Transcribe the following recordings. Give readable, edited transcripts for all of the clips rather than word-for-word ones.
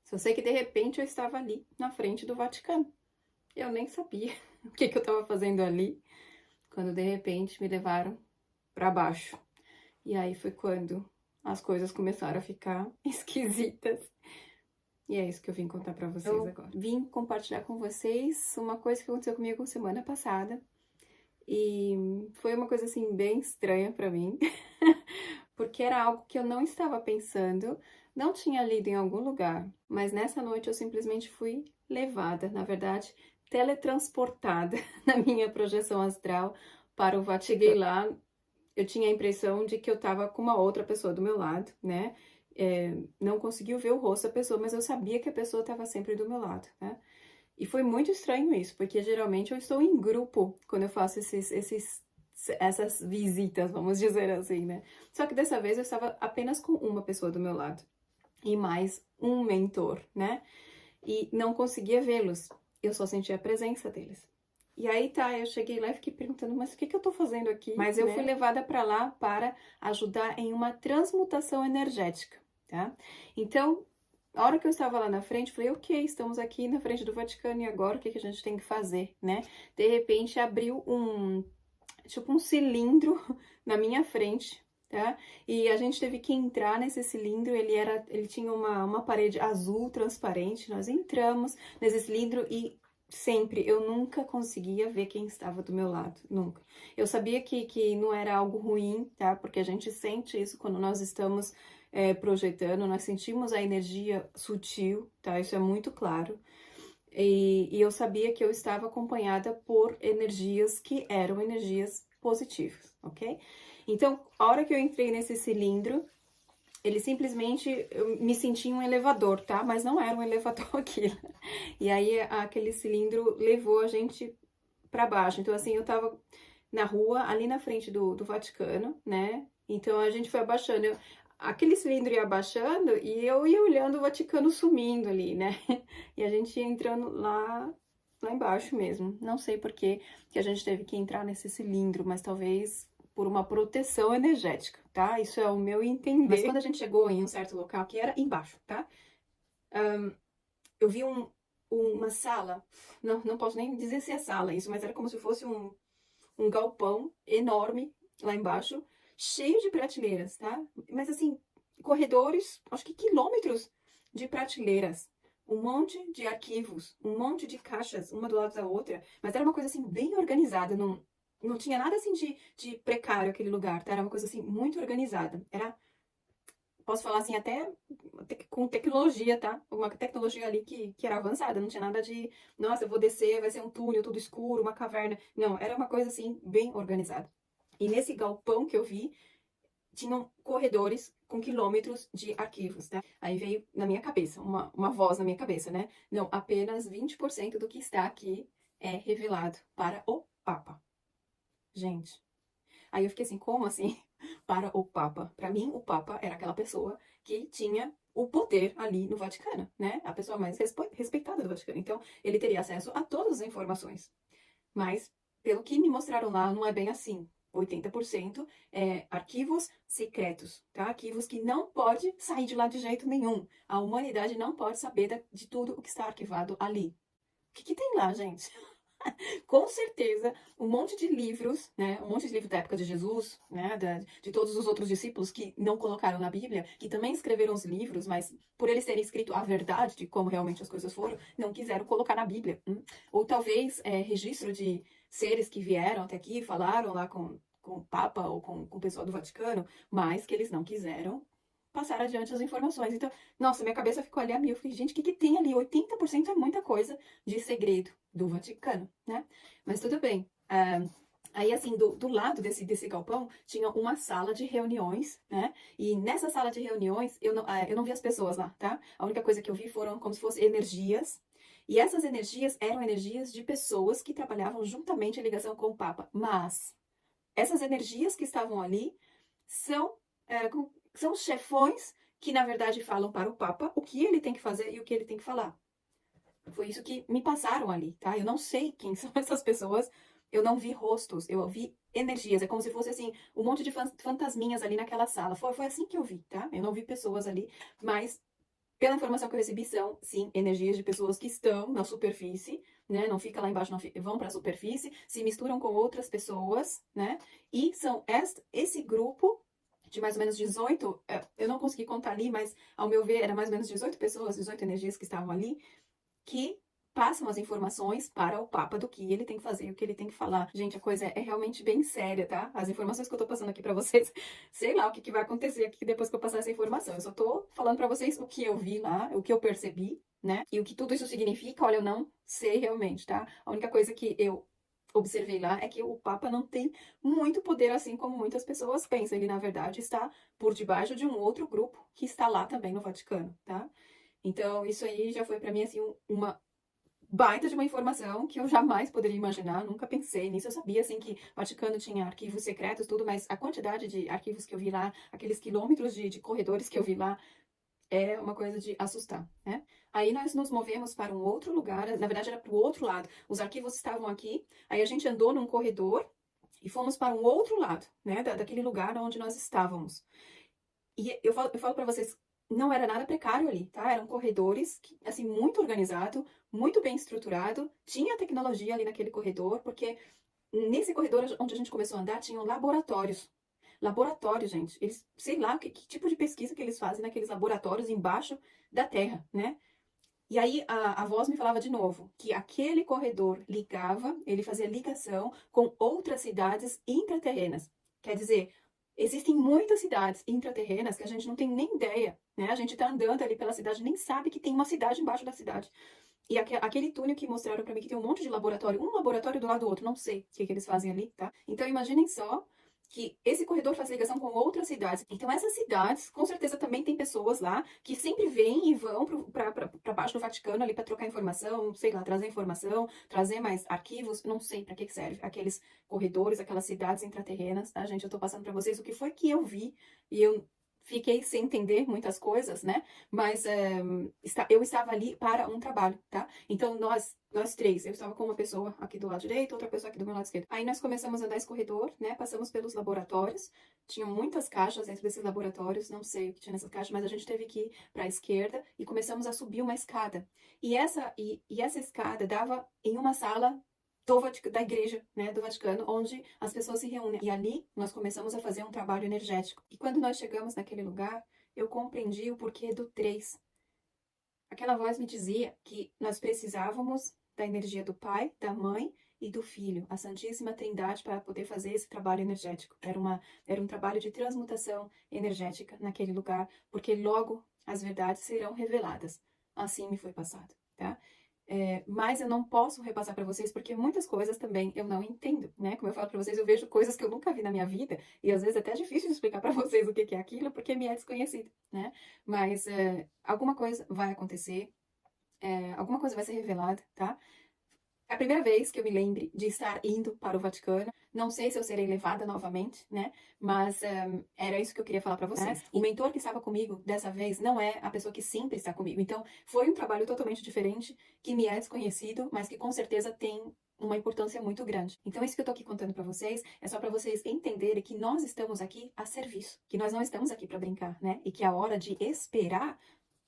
Só sei que de repente eu estava ali na frente do Vaticano. Eu nem sabia o que eu estava fazendo ali, quando de repente me levaram para baixo. E aí foi quando as coisas começaram a ficar esquisitas. E é isso que eu vim contar para vocês agora. Vim compartilhar com vocês uma coisa que aconteceu comigo semana passada. E foi uma coisa assim bem estranha para mim, porque era algo que eu não estava pensando, não tinha lido em algum lugar, mas nessa noite eu simplesmente fui levada, na verdade, teletransportada na minha projeção astral para o Vaticano. Cheguei lá, eu tinha a impressão de que eu estava com uma outra pessoa do meu lado, né? Não conseguiu ver o rosto da pessoa, mas eu sabia que a pessoa estava sempre do meu lado, né? E foi muito estranho isso, porque geralmente eu estou em grupo quando eu faço essas visitas, vamos dizer assim, né? Só que dessa vez eu estava apenas com uma pessoa do meu lado e mais um mentor, né? E não conseguia vê-los, eu só sentia a presença deles. E aí tá, eu cheguei lá e fiquei perguntando, mas o que eu tô fazendo aqui? Mas eu fui levada para lá para ajudar em uma transmutação energética, tá? Então, a hora que eu estava lá na frente, falei, ok, estamos aqui na frente do Vaticano e agora o que a gente tem que fazer, né? De repente abriu tipo um cilindro na minha frente, tá? E a gente teve que entrar nesse cilindro, ele tinha uma parede azul transparente, nós entramos nesse cilindro e sempre, eu nunca conseguia ver quem estava do meu lado, nunca. Eu sabia que não era algo ruim, tá? Porque a gente sente isso quando nós estamos projetando, nós sentimos a energia sutil, tá? Isso é muito claro. E eu sabia que eu estava acompanhada por energias que eram energias positivas, ok? Então, a hora que eu entrei nesse cilindro, ele simplesmente, eu me senti em um elevador, tá? Mas não era um elevador aquilo. E aí, aquele cilindro levou a gente para baixo. Então, assim, eu tava na rua, ali na frente do Vaticano, né? Então, a gente foi abaixando. Aquele cilindro ia abaixando e eu ia olhando o Vaticano sumindo ali, né? E a gente ia entrando lá embaixo mesmo. Não sei por que a gente teve que entrar nesse cilindro, mas talvez por uma proteção energética, tá? Isso é o meu entender. Mas quando a gente chegou em um certo local, que era embaixo, tá? Eu vi uma sala, não posso nem dizer se é sala isso, mas era como se fosse um galpão enorme lá embaixo, cheio de prateleiras, tá? Mas assim, corredores, acho que quilômetros de prateleiras. Um monte de arquivos, um monte de caixas, uma do lado da outra. Mas era uma coisa assim, bem organizada. Não tinha nada assim de precário aquele lugar, tá? Era uma coisa assim, muito organizada. Posso falar assim, até com tecnologia, tá? Uma tecnologia ali que era avançada, não tinha nada de, nossa, eu vou descer, vai ser um túnel tudo escuro, uma caverna. Não, era uma coisa assim, bem organizada. E nesse galpão que eu vi, tinham corredores com quilômetros de arquivos, tá? Aí veio na minha cabeça, uma voz na minha cabeça, né? Não, apenas 20% do que está aqui é revelado para o Papa. Gente, aí eu fiquei assim, como assim? Para o Papa. Para mim, o Papa era aquela pessoa que tinha o poder ali no Vaticano, né? A pessoa mais respeitada do Vaticano. Então, ele teria acesso a todas as informações. Mas, pelo que me mostraram lá, não é bem assim. 80% é arquivos secretos, tá? Arquivos que não pode sair de lá de jeito nenhum. A humanidade não pode saber de tudo o que está arquivado ali. O que tem lá, gente? Com certeza, um monte de livros, né? Um monte de livros da época de Jesus, né? De todos os outros discípulos que não colocaram na Bíblia, que também escreveram os livros, mas por eles terem escrito a verdade de como realmente as coisas foram, não quiseram colocar na Bíblia. Ou talvez registro de seres que vieram até aqui, falaram lá com o Papa ou com o pessoal do Vaticano, mas que eles não quiseram passar adiante as informações. Então, nossa, minha cabeça ficou ali a mil. Eu falei, gente, o que tem ali? 80% é muita coisa de segredo do Vaticano, né? Mas tudo bem. Aí, assim, do lado desse galpão, tinha uma sala de reuniões, né? E nessa sala de reuniões, eu não vi as pessoas lá, tá? A única coisa que eu vi foram como se fossem energias. E essas energias eram energias de pessoas que trabalhavam juntamente em ligação com o Papa. Mas essas energias que estavam ali são, são os chefões que, na verdade, falam para o Papa o que ele tem que fazer e o que ele tem que falar. Foi isso que me passaram ali, tá? Eu não sei quem são essas pessoas, eu não vi rostos, eu vi energias. É como se fosse, assim, um monte de fantasminhas ali naquela sala. Foi assim que eu vi, tá? Eu não vi pessoas ali, mas Pela informação que eu recebi, são, sim, energias de pessoas que estão na superfície, né? Não fica lá embaixo, não fica, vão para a superfície, se misturam com outras pessoas, né? E são esse grupo de mais ou menos 18, eu não consegui contar ali, mas ao meu ver, era mais ou menos 18 pessoas, 18 energias que estavam ali, que passam as informações para o Papa do que ele tem que fazer, o que ele tem que falar. Gente, a coisa é realmente bem séria, tá? As informações que eu tô passando aqui para vocês, sei lá o que vai acontecer aqui depois que eu passar essa informação. Eu só tô falando para vocês o que eu vi lá, o que eu percebi, né? E o que tudo isso significa, olha, eu não sei realmente, tá? A única coisa que eu observei lá é que o Papa não tem muito poder assim como muitas pessoas pensam. Ele, na verdade, está por debaixo de um outro grupo que está lá também no Vaticano, tá? Então, isso aí já foi para mim assim uma baita de uma informação que eu jamais poderia imaginar, nunca pensei nisso. Eu sabia, assim, que o Vaticano tinha arquivos secretos, tudo, mas a quantidade de arquivos que eu vi lá, aqueles quilômetros de corredores que eu vi lá, é uma coisa de assustar, né? Aí nós nos movemos para um outro lugar, na verdade era para o outro lado. Os arquivos estavam aqui, aí a gente andou num corredor e fomos para um outro lado, né, daquele lugar onde nós estávamos. E eu falo para vocês, não era nada precário ali, tá? Eram corredores, assim, muito organizado, muito bem estruturado. Tinha tecnologia ali naquele corredor, porque nesse corredor onde a gente começou a andar, tinham laboratórios. Laboratórios, gente. Eles, sei lá, que tipo de pesquisa que eles fazem naqueles laboratórios embaixo da terra, né? E aí a voz me falava de novo que aquele corredor ligava, ele fazia ligação com outras cidades intraterrenas. Quer dizer, existem muitas cidades intraterrenas que a gente não tem nem ideia, né? A gente tá andando ali pela cidade, nem sabe que tem uma cidade embaixo da cidade. E aquele túnel que mostraram para mim que tem um monte de laboratório, um laboratório do lado do outro, não sei o que eles fazem ali, tá? Então imaginem só que esse corredor faz ligação com outras cidades. Então essas cidades, com certeza também tem pessoas lá que sempre vêm e vão para baixo do Vaticano ali para trocar informação, sei lá, trazer informação, trazer mais arquivos, não sei para que serve aqueles corredores, aquelas cidades intraterrenas, tá, gente? Eu tô passando para vocês o que foi que eu vi e eu fiquei sem entender muitas coisas, né? Mas eu estava ali para um trabalho, tá? Então, nós três, eu estava com uma pessoa aqui do lado direito, outra pessoa aqui do meu lado esquerdo. Aí nós começamos a andar esse corredor, né? Passamos pelos laboratórios, tinham muitas caixas dentro desses laboratórios, não sei o que tinha nessas caixas, mas a gente teve que ir para a esquerda e começamos a subir uma escada. E essa escada dava em uma sala da igreja, né, do Vaticano, onde as pessoas se reúnem. E ali nós começamos a fazer um trabalho energético. E quando nós chegamos naquele lugar, eu compreendi o porquê do 3. Aquela voz me dizia que nós precisávamos da energia do Pai, da Mãe e do Filho, a Santíssima Trindade, para poder fazer esse trabalho energético. Era um trabalho de transmutação energética naquele lugar, porque logo as verdades serão reveladas. Assim me foi passado, tá? Mas eu não posso repassar para vocês porque muitas coisas também eu não entendo, né? Como eu falo para vocês, eu vejo coisas que eu nunca vi na minha vida e às vezes é até difícil de explicar para vocês o que é aquilo porque me é desconhecido, né? Mas alguma coisa vai acontecer, alguma coisa vai ser revelada, tá? É a primeira vez que eu me lembre de estar indo para o Vaticano. Não sei se eu serei levada novamente, né? Mas era isso que eu queria falar para vocês. O mentor que estava comigo dessa vez não é a pessoa que sempre está comigo. Então, foi um trabalho totalmente diferente, que me é desconhecido, mas que com certeza tem uma importância muito grande. Então, isso que eu tô aqui contando para vocês é só para vocês entenderem que nós estamos aqui a serviço, que nós não estamos aqui para brincar, né? E que a hora de esperar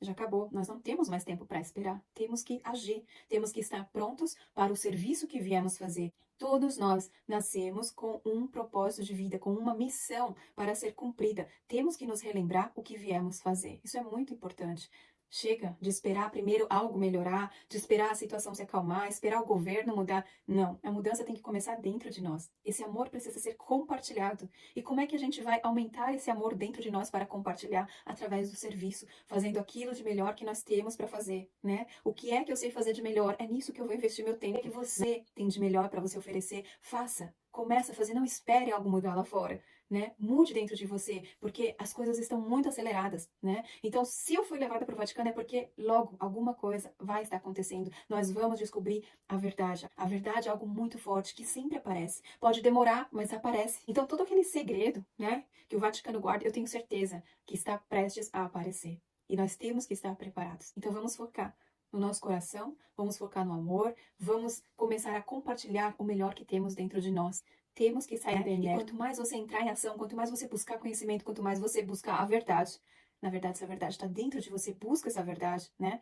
já acabou, nós não temos mais tempo para esperar. Temos que agir, temos que estar prontos para o serviço que viemos fazer. Todos nós nascemos com um propósito de vida, com uma missão para ser cumprida. Temos que nos relembrar o que viemos fazer. Isso é muito importante. Chega de esperar primeiro algo melhorar, de esperar a situação se acalmar, esperar o governo mudar. Não, a mudança tem que começar dentro de nós. Esse amor precisa ser compartilhado. E como é que a gente vai aumentar esse amor dentro de nós para compartilhar? Através do serviço, fazendo aquilo de melhor que nós temos para fazer, né? O que é que eu sei fazer de melhor? É nisso que eu vou investir meu tempo. O que você tem de melhor para você oferecer? Faça. Começa a fazer, não espere algo mudar lá fora, né? Mude dentro de você, porque as coisas estão muito aceleradas, né? Então, se eu fui levada para o Vaticano é porque logo alguma coisa vai estar acontecendo. Nós vamos descobrir a verdade. A verdade é algo muito forte que sempre aparece. Pode demorar, mas aparece. Então, todo aquele segredo, né, que o Vaticano guarda, eu tenho certeza que está prestes a aparecer. E nós temos que estar preparados. Então, vamos focar no nosso coração, vamos focar no amor, vamos começar a compartilhar o melhor que temos dentro de nós. Temos que sair da inércia. E quanto mais você entrar em ação, quanto mais você buscar conhecimento, quanto mais você buscar a verdade, na verdade, essa verdade está dentro de você, busca essa verdade, né?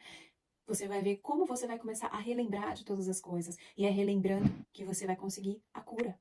Você vai ver como você vai começar a relembrar de todas as coisas. E é relembrando que você vai conseguir a cura.